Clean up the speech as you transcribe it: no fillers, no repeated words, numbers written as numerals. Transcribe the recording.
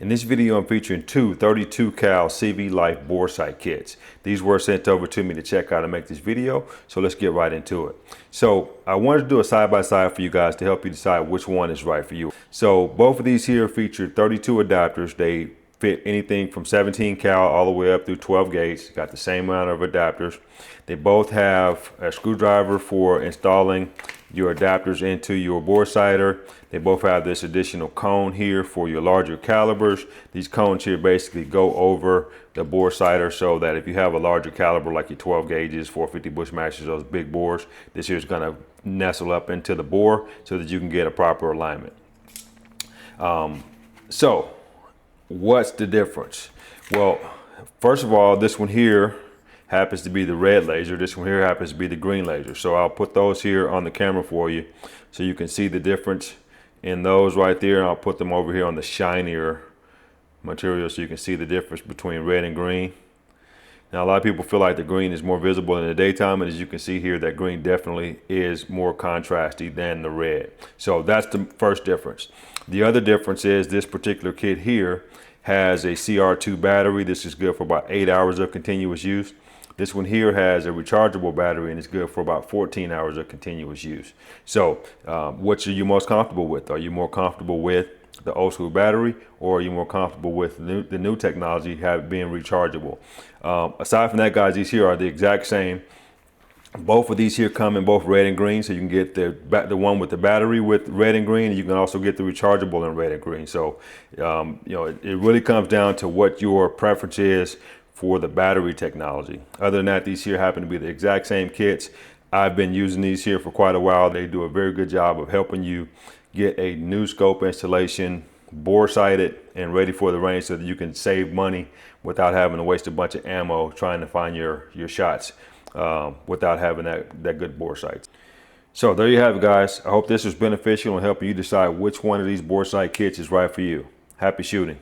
In this video, I'm featuring two 32 cal CVLIFE bore sight kits. These were sent over to me to check out and make this video, so let's get right into it. So I wanted to do a side-by-side for you guys to help you decide which one is right for you. So both of these here feature 32 adapters. They fit anything from 17 cal all the way up through 12 gauge. Got the same amount of adapters. They both have a screwdriver for installing your adapters into your bore sighter. They both have this additional cone here for your larger calibers. These cones here basically go over the bore sighter so that if you have a larger caliber like your 12 gauges, 450 Bushmasters, those big bores, this here is going to nestle up into the bore so that you can get a proper alignment. So what's the difference? Well, first of all, this one here happens to be the red laser. This one here happens to be the green laser. So I'll put those here on the camera for you so you can see the difference in those right there. And I'll put them over here on the shinier material so you can see the difference between red and green. Now, a lot of people feel like the green is more visible in the daytime, and as you can see here, that green definitely is more contrasty than the red. So that's the first difference. The other difference is this particular kit here has a CR2 battery. This is good for about 8 hours of continuous use. This one here has a rechargeable battery and it's good for about 14 hours of continuous use. So which are you most comfortable with? Are you more comfortable with the old school battery, or are you more comfortable with the new technology being rechargeable? Aside from that, guys, these here are the exact same. Both of these here come in both red and green, so you can get the one with the battery with red and green, and you can also get the rechargeable in red and green. So you know, it really comes down to what your preference is for the battery technology. Other than that, these here happen to be the exact same kits. I've been using these here for quite a while. They do a very good job of helping you get a new scope installation, bore sighted and ready for the range, so that you can save money without having to waste a bunch of ammo trying to find your shots without having that good bore sights. So there you have it, guys. I hope this was beneficial and helping you decide which one of these bore sight kits is right for you. Happy shooting.